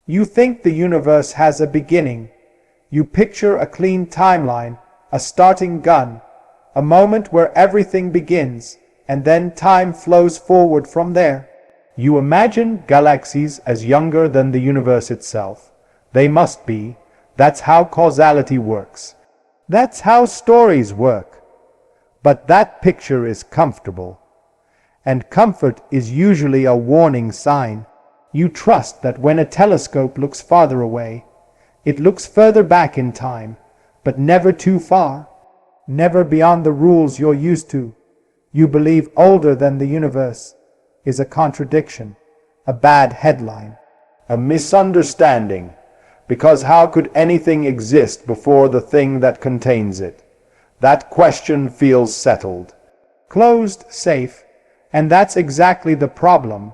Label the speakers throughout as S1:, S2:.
S1: You think the universe has a beginning. You picture a clean timeline, a starting gun, a moment where everything begins, and then time flows forward from there. You imagine galaxies as younger than the universe itself. They must be. That's how causality works. That's how stories work. But that picture is comfortable. And comfort is usually a warning sign. You trust that when a telescope looks farther away, it looks further back in time, but never too far, never beyond the rules you're used to. You believe older than the universe is a contradiction, a bad headline, a misunderstanding, because how could anything exist before the thing that contains it? That question feels settled, closed, safe, and that's exactly the problem.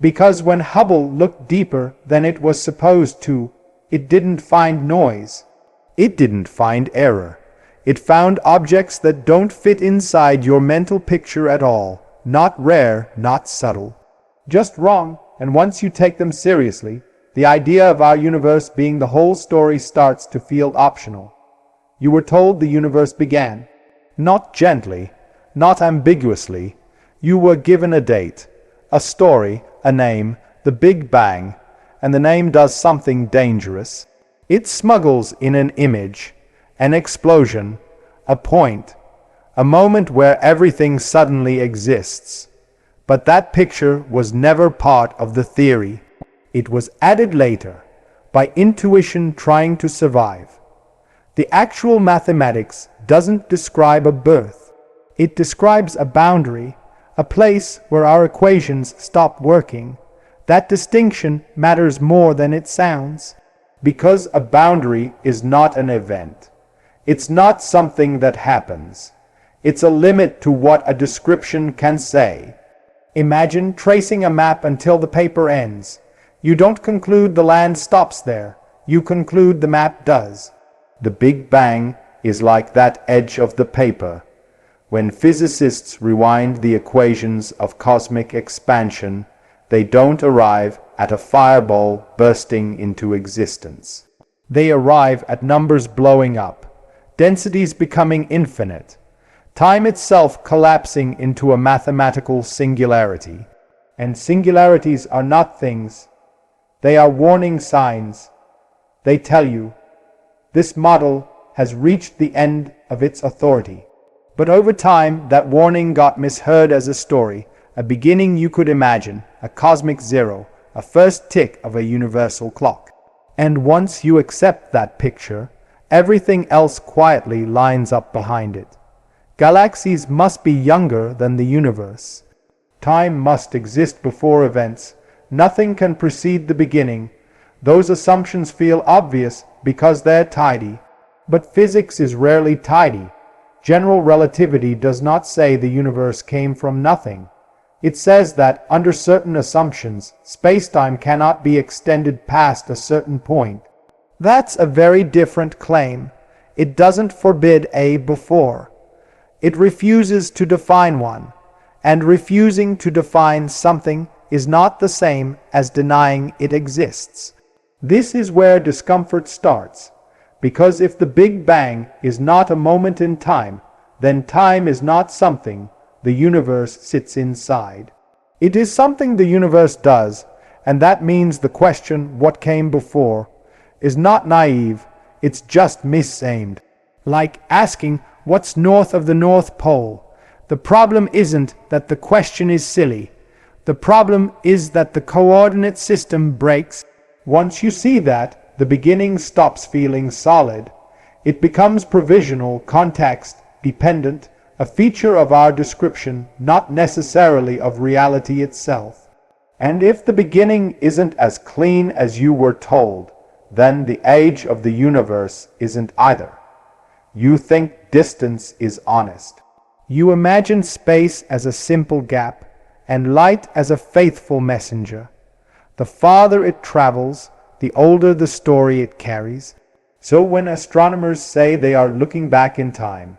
S1: Because when Hubble looked deeper than it was supposed to, it didn't find noise. It didn't find error. It found objects that don't fit inside your mental picture at all. Not rare, not subtle. Just wrong, and once you take them seriously, the idea of our universe being the whole story starts to feel optional. You were told the universe began. Not gently, not ambiguously. You were given a date, a story, a name, the Big Bang, and the name does something dangerous. It smuggles in an image, an explosion, a point, a moment where everything suddenly exists. But that picture was never part of the theory. It was added later, by intuition trying to survive. The actual mathematics doesn't describe a birth. It describes a boundary, a place where our equations stop working. That distinction matters more than it sounds. Because a boundary is not an event. It's not something that happens. It's a limit to what a description can say. Imagine tracing a map until the paper ends. You don't conclude the land stops there. You conclude the map does. The Big Bang is like that edge of the paper. When physicists rewind the equations of cosmic expansion, they don't arrive at a fireball bursting into existence. They arrive at numbers blowing up, densities becoming infinite, time itself collapsing into a mathematical singularity. And singularities are not things. They are warning signs. They tell you, this model has reached the end of its authority. But over time, that warning got misheard as a story, a beginning you could imagine, a cosmic zero, a first tick of a universal clock. And once you accept that picture, everything else quietly lines up behind it. Galaxies must be younger than the universe. Time must exist before events. Nothing can precede the beginning. Those assumptions feel obvious because they're tidy. But physics is rarely tidy. General relativity does not say the universe came from nothing. It says that, under certain assumptions, space-time cannot be extended past a certain point. That's a very different claim. It doesn't forbid a before. It refuses to define one. And refusing to define something is not the same as denying it exists. This is where discomfort starts. Because if the Big Bang is not a moment in time, then time is not something the universe sits inside. It is something the universe does, and that means the question, what came before, is not naive, it's just misaimed. Like asking, what's north of the North Pole? The problem isn't that the question is silly. The problem is that the coordinate system breaks. Once you see that, the beginning stops feeling solid. It becomes provisional, context-dependent, a feature of our description, not necessarily of reality itself. And if the beginning isn't as clean as you were told, then the age of the universe isn't either. You think distance is honest. You imagine space as a simple gap, and light as a faithful messenger. The farther it travels, the older the story it carries. So when astronomers say they are looking back in time,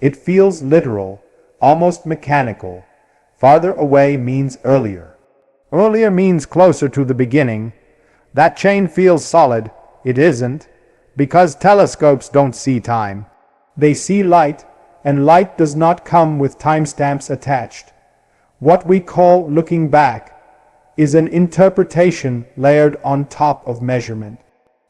S1: it feels literal, almost mechanical. Farther away means earlier. Earlier means closer to the beginning. That chain feels solid. It isn't, because telescopes don't see time. They see light, and light does not come with timestamps attached. What we call looking back is an interpretation layered on top of measurement.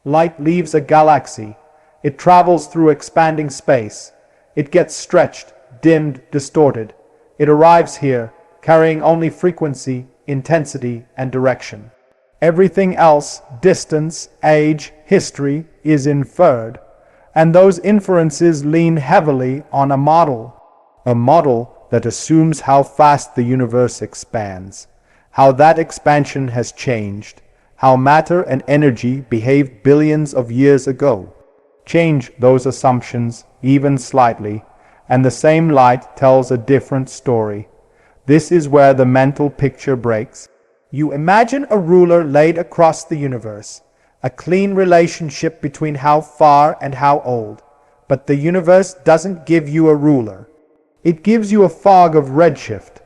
S1: Light leaves a galaxy. It travels through expanding space. It gets stretched, dimmed, distorted. It arrives here, carrying only frequency, intensity, and direction. Everything else, distance, age, history, is inferred, and those inferences lean heavily on a model that assumes how fast the universe expands, how that expansion has changed, how matter and energy behaved billions of years ago. Change those assumptions even slightly, and the same light tells a different story. This is where the mental picture breaks. You imagine a ruler laid across the universe, a clean relationship between how far and how old. But the universe doesn't give you a ruler. It gives you a fog of redshift.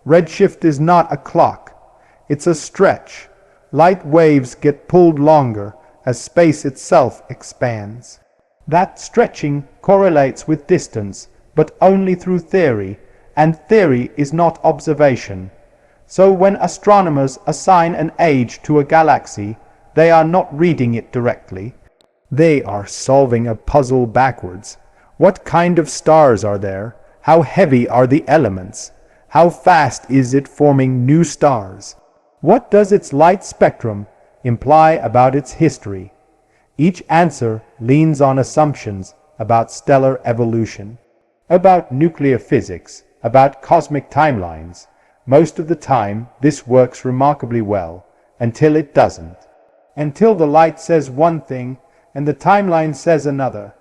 S1: Redshift is not a clock. It's a stretch. Light waves get pulled longer as space itself expands. That stretching correlates with distance, but only through theory, and theory is not observation. So when astronomers assign an age to a galaxy, they are not reading it directly. They are solving a puzzle backwards. What kind of stars are there? How heavy are the elements? How fast is it forming new stars? What does its light spectrum imply about its history? Each answer leans on assumptions about stellar evolution, about nuclear physics, about cosmic timelines. Most of the time, this works remarkably well, until it doesn't. Until the light says one thing, and the timeline says another.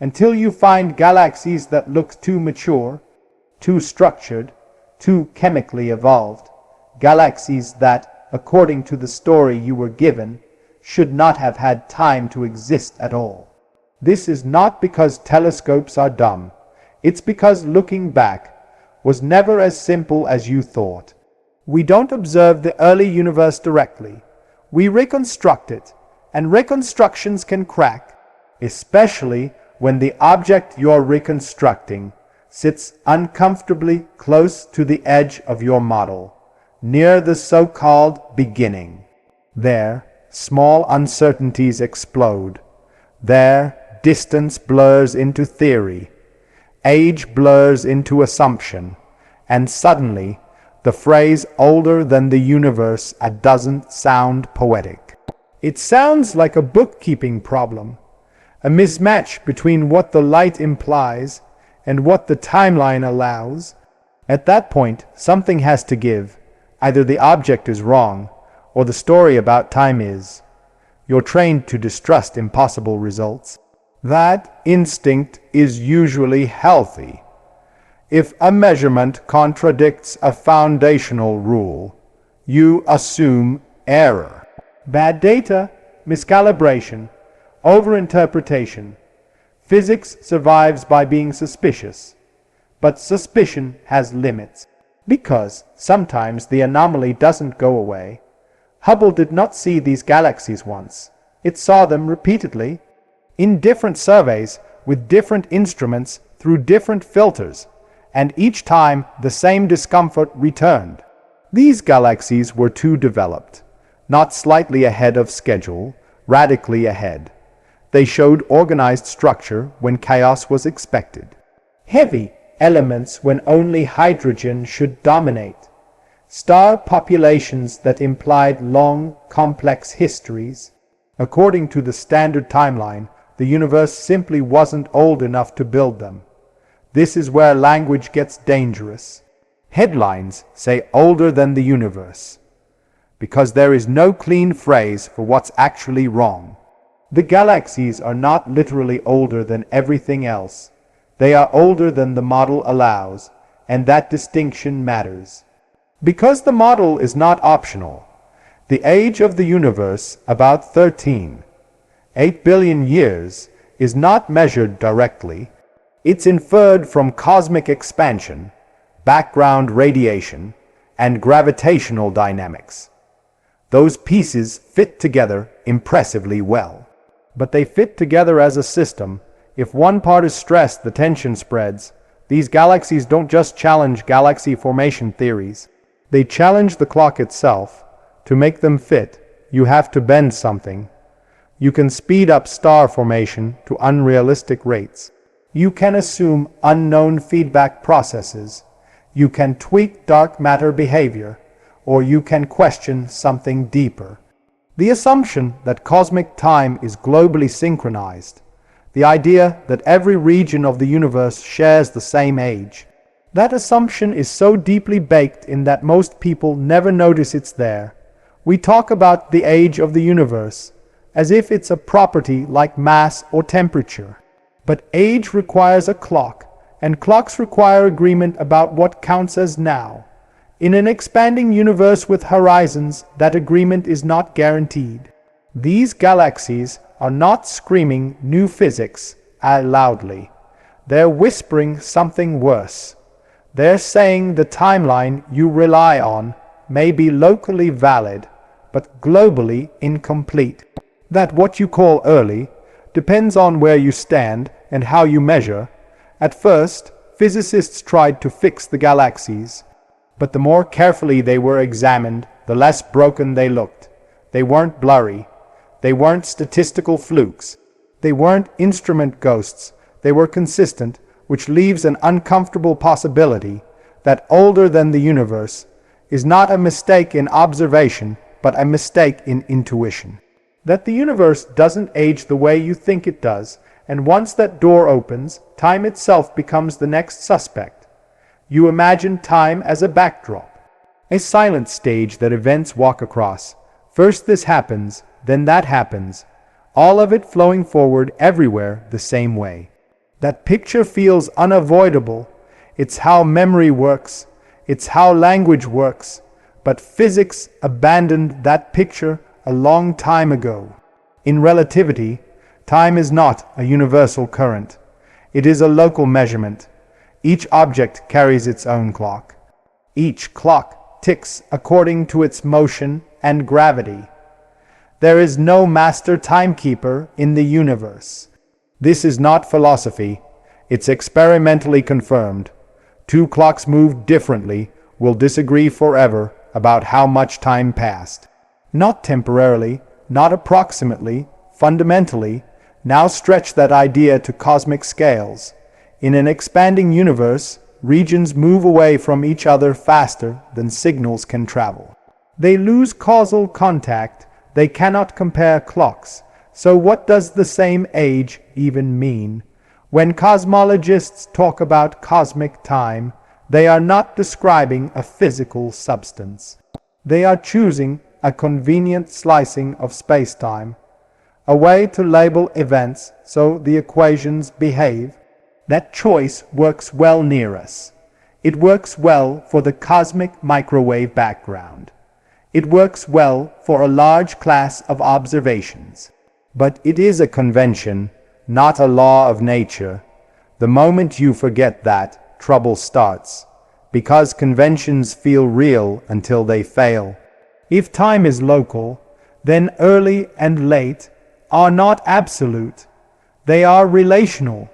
S1: Until you find galaxies that look too mature, too structured, too chemically evolved. Galaxies that, according to the story you were given, should not have had time to exist at all. This is not because telescopes are dumb. It's because looking back was never as simple as you thought. We don't observe the early universe directly. We reconstruct it, and reconstructions can crack, especially when the object you're reconstructing sits uncomfortably close to the edge of your model, near the so-called beginning. There, small uncertainties explode. There, distance blurs into theory. Age blurs into assumption, and suddenly the phrase older than the universe doesn't sound poetic. It sounds like a bookkeeping problem, a mismatch between what the light implies and what the timeline allows. At that point, something has to give. Either the object is wrong, or the story about time is. You're trained to distrust impossible results. That instinct is usually healthy. If a measurement contradicts a foundational rule, you assume error. Bad data, miscalibration, overinterpretation. Physics survives by being suspicious, but suspicion has limits, because sometimes the anomaly doesn't go away. Hubble did not see these galaxies once. It saw them repeatedly, in different surveys, with different instruments, through different filters, and each time the same discomfort returned. These galaxies were too developed, not slightly ahead of schedule, radically ahead. They showed organized structure when chaos was expected. Heavy elements when only hydrogen should dominate. Star populations that implied long, complex histories. According to the standard timeline, the universe simply wasn't old enough to build them. This is where language gets dangerous. Headlines say older than the universe, because there is no clean phrase for what's actually wrong. The galaxies are not literally older than everything else. They are older than the model allows, and that distinction matters. Because the model is not optional, the age of the universe, about 8 billion years, is not measured directly. It's inferred from cosmic expansion, background radiation, and gravitational dynamics. Those pieces fit together impressively well. But they fit together as a system. If one part is stressed, the tension spreads. These galaxies don't just challenge galaxy formation theories. They challenge the clock itself. To make them fit, you have to bend something. You can speed up star formation to unrealistic rates. You can assume unknown feedback processes. You can tweak dark matter behavior, or you can question something deeper. The assumption that cosmic time is globally synchronized. The idea that every region of the universe shares the same age. That assumption is so deeply baked in that most people never notice it's there. We talk about the age of the universe as if it's a property like mass or temperature. But age requires a clock, and clocks require agreement about what counts as now. In an expanding universe with horizons, that agreement is not guaranteed. These galaxies are not screaming new physics loudly. They're whispering something worse. They're saying the timeline you rely on may be locally valid, but globally incomplete. That what you call early depends on where you stand and how you measure. At first, physicists tried to fix the galaxies, but the more carefully they were examined, the less broken they looked. They weren't blurry. They weren't statistical flukes. They weren't instrument ghosts. They were consistent, which leaves an uncomfortable possibility that older than the universe is not a mistake in observation, but a mistake in intuition. That the universe doesn't age the way you think it does, and once that door opens, time itself becomes the next suspect. You imagine time as a backdrop, a silent stage that events walk across. First this happens, then that happens, all of it flowing forward everywhere the same way. That picture feels unavoidable. It's how memory works. It's how language works. But physics abandoned that picture a long time ago. In relativity, time is not a universal current. It is a local measurement. Each object carries its own clock. Each clock ticks according to its motion and gravity. There is no master timekeeper in the universe. This is not philosophy. It's experimentally confirmed. Two clocks moved differently will disagree forever about how much time passed. Not temporarily, not approximately, fundamentally. Now stretch that idea to cosmic scales. In an expanding universe, regions move away from each other faster than signals can travel. They lose causal contact. They cannot compare clocks. So what does the same age even mean? When cosmologists talk about cosmic time, they are not describing a physical substance. They are choosing a convenient slicing of space-time, a way to label events so the equations behave. That choice works well near us. It works well for the cosmic microwave background. It works well for a large class of observations. But it is a convention, not a law of nature. The moment you forget that, trouble starts, because conventions feel real until they fail. If time is local, then early and late are not absolute. They are relational.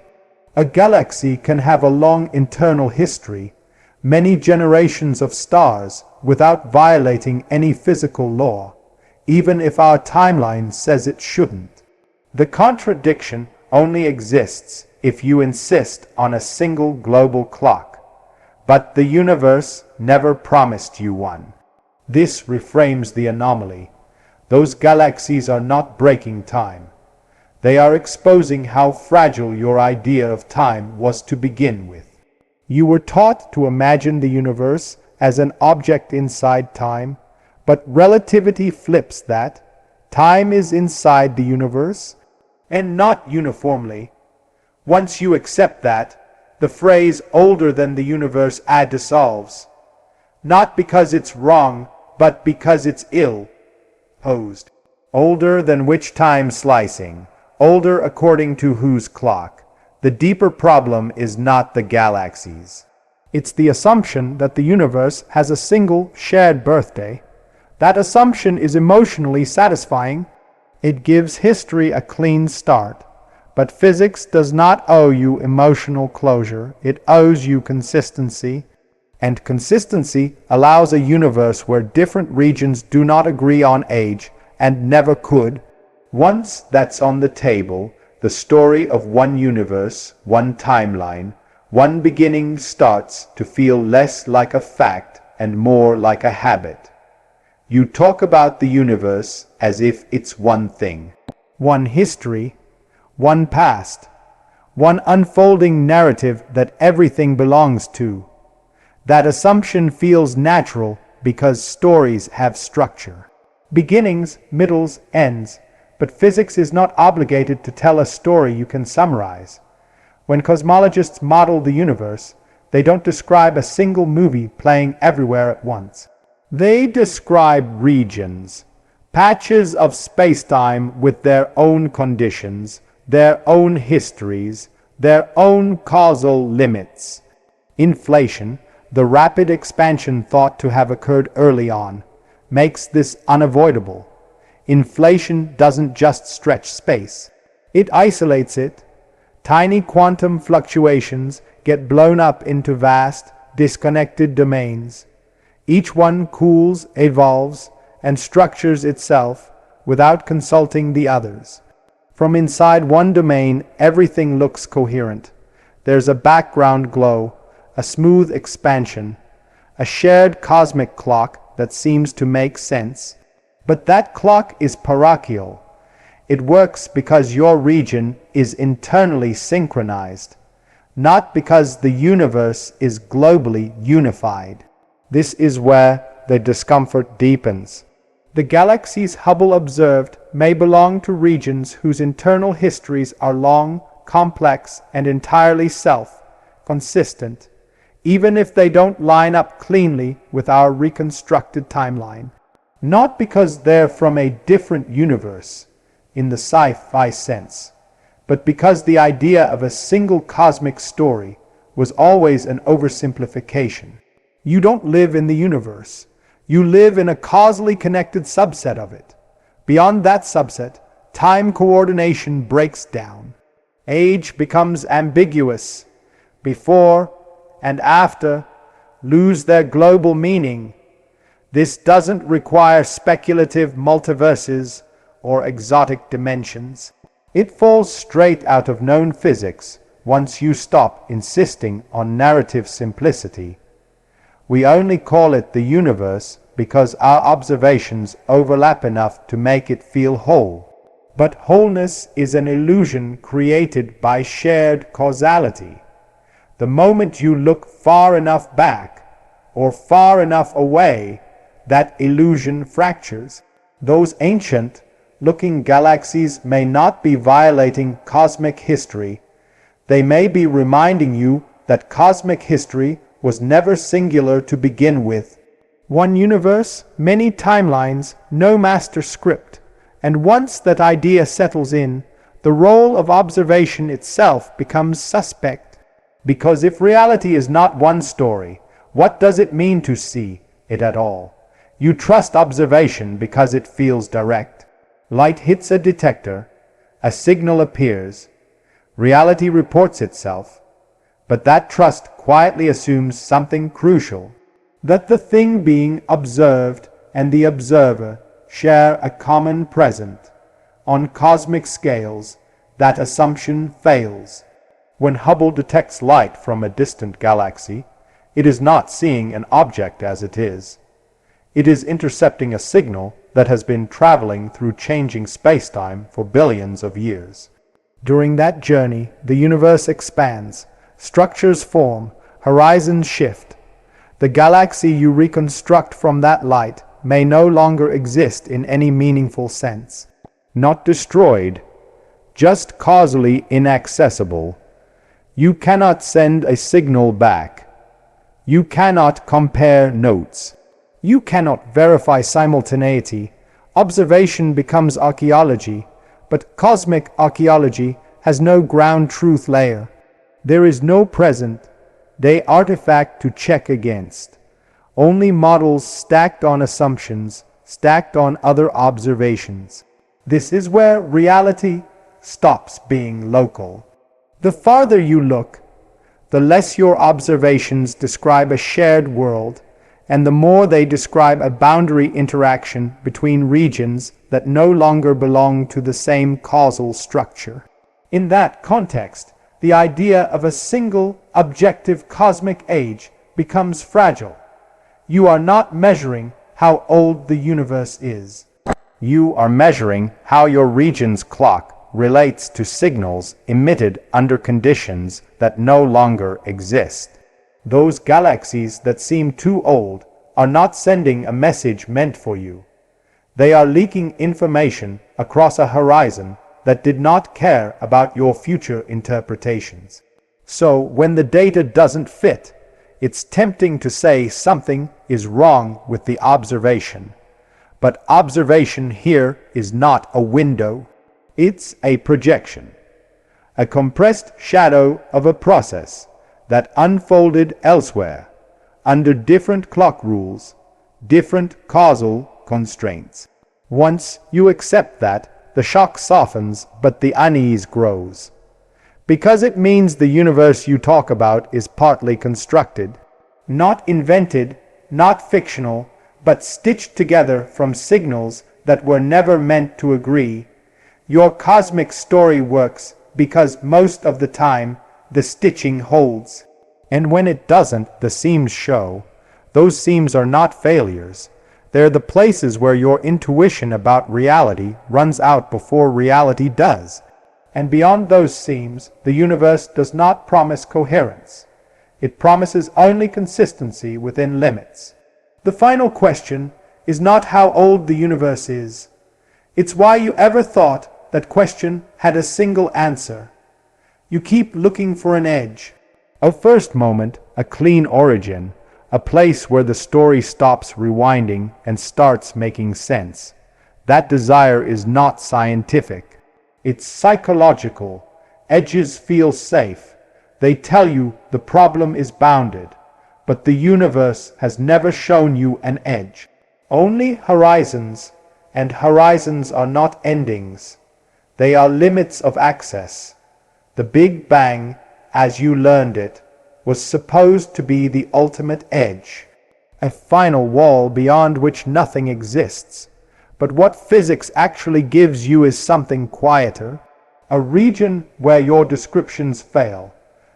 S1: A galaxy can have a long internal history, many generations of stars, without violating any physical law, even if our timeline says it shouldn't. The contradiction only exists if you insist on a single global clock, but the universe never promised you one. This reframes the anomaly. Those galaxies are not breaking time. They are exposing how fragile your idea of time was to begin with. You were taught to imagine the universe as an object inside time, but relativity flips that. Time is inside the universe, and not uniformly. Once you accept that, the phrase older than the universe dissolves. Not because it's wrong, but because it's ill-posed. Older than which time slicing? Older according to whose clock? The deeper problem is not the galaxies. It's the assumption that the universe has a single shared birthday. That assumption is emotionally satisfying. It gives history a clean start. But physics does not owe you emotional closure. It owes you consistency. And consistency allows a universe where different regions do not agree on age and never could. Once that's on the table, the story of one universe, one timeline, one beginning starts to feel less like a fact and more like a habit. You talk about the universe as if it's one thing. One history, one past, one unfolding narrative that everything belongs to. That assumption feels natural because stories have structure. Beginnings, middles, ends. But physics is not obligated to tell a story you can summarize. When cosmologists model the universe, they don't describe a single movie playing everywhere at once. They describe regions, patches of space-time with their own conditions, their own histories, their own causal limits. Inflation, the rapid expansion thought to have occurred early on, makes this unavoidable. Inflation doesn't just stretch space. It isolates it. Tiny quantum fluctuations get blown up into vast, disconnected domains. Each one cools, evolves, and structures itself without consulting the others. From inside one domain, everything looks coherent. There's a background glow, a smooth expansion, a shared cosmic clock that seems to make sense. But that clock is parochial. It works because your region is internally synchronized, not because the universe is globally unified. This is where the discomfort deepens. The galaxies Hubble observed may belong to regions whose internal histories are long, complex, and entirely self-consistent, even if they don't line up cleanly with our reconstructed timeline. Not because they're from a different universe, in the sci-fi sense, but because the idea of a single cosmic story was always an oversimplification. You don't live in the universe. You live in a causally connected subset of it. Beyond that subset, time coordination breaks down. Age becomes ambiguous. Before and after lose their global meaning. This doesn't require speculative multiverses or exotic dimensions. It falls straight out of known physics once you stop insisting on narrative simplicity. We only call it the universe because our observations overlap enough to make it feel whole. But wholeness is an illusion created by shared causality. The moment you look far enough back or far enough away, that illusion fractures. Those ancient-looking galaxies may not be violating cosmic history. They may be reminding you that cosmic history was never singular to begin with. One universe, many timelines, no master script. And once that idea settles in, the role of observation itself becomes suspect. Because if reality is not one story, what does it mean to see it at all? You trust observation because it feels direct. Light hits a detector, a signal appears, reality reports itself, but that trust quietly assumes something crucial, that the thing being observed and the observer share a common present. On cosmic scales, that assumption fails. When Hubble detects light from a distant galaxy, it is not seeing an object as it is. It is intercepting a signal that has been traveling through changing spacetime for billions of years. During that journey, the universe expands, structures form, horizons shift. The galaxy you reconstruct from that light may no longer exist in any meaningful sense. Not destroyed, just causally inaccessible. You cannot send a signal back. You cannot compare notes. You cannot verify simultaneity. Observation becomes archaeology, but cosmic archaeology has no ground truth layer. There is no present-day artifact to check against. Only models stacked on assumptions, stacked on other observations. This is where reality stops being local. The farther you look, the less your observations describe a shared world, and the more they describe a boundary interaction between regions that no longer belong to the same causal structure. In that context, the idea of a single, objective cosmic age becomes fragile. You are not measuring how old the universe is. You are measuring how your region's clock relates to signals emitted under conditions that no longer exist. Those galaxies that seem too old are not sending a message meant for you. They are leaking information across a horizon that did not care about your future interpretations. So when the data doesn't fit, it's tempting to say something is wrong with the observation. But observation here is not a window. It's a projection, a compressed shadow of a process that unfolded elsewhere, under different clock rules, different causal constraints. Once you accept that, the shock softens, but the unease grows. Because it means the universe you talk about is partly constructed, not invented, not fictional, but stitched together from signals that were never meant to agree. Your cosmic story works because most of the time the stitching holds. And when it doesn't, the seams show. Those seams are not failures. They're the places where your intuition about reality runs out before reality does. And beyond those seams, the universe does not promise coherence. It promises only consistency within limits. The final question is not how old the universe is. It's why you ever thought that question had a single answer. You keep looking for an edge, a first moment, a clean origin, a place where the story stops rewinding and starts making sense. That desire is not scientific. It's psychological. Edges feel safe. They tell you the problem is bounded, but the universe has never shown you an edge. Only horizons, and horizons are not endings. They are limits of access. The Big Bang, as you learned it, was supposed to be the ultimate edge, a final wall beyond which nothing exists. But what physics actually gives you is something quieter, a region where your descriptions fail,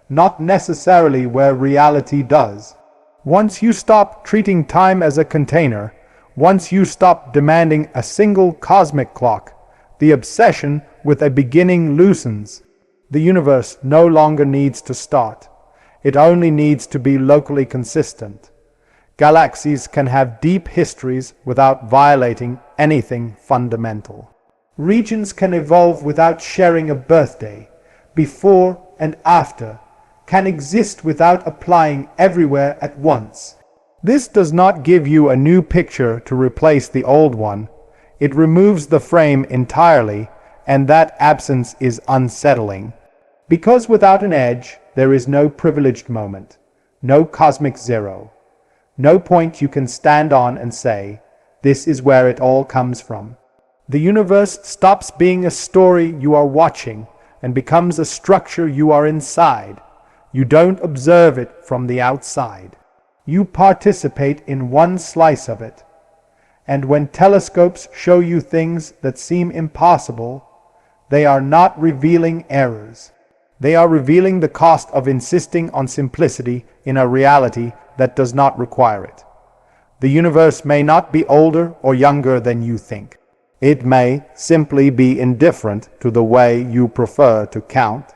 S1: not necessarily where reality does. Once you stop treating time as a container, once you stop demanding a single cosmic clock, the obsession with a beginning loosens. The universe no longer needs to start. It only needs to be locally consistent. Galaxies can have deep histories without violating anything fundamental. Regions can evolve without sharing a birthday. Before and after can exist without applying everywhere at once. This does not give you a new picture to replace the old one. It removes the frame entirely, and that absence is unsettling. Because without an edge, there is no privileged moment, no cosmic zero, no point you can stand on and say, this is where it all comes from. The universe stops being a story you are watching and becomes a structure you are inside. You don't observe it from the outside. You participate in one slice of it. And when telescopes show you things that seem impossible, they are not revealing errors. They are revealing the cost of insisting on simplicity in a reality that does not require it. The universe may not be older or younger than you think. It may simply be indifferent to the way you prefer to count.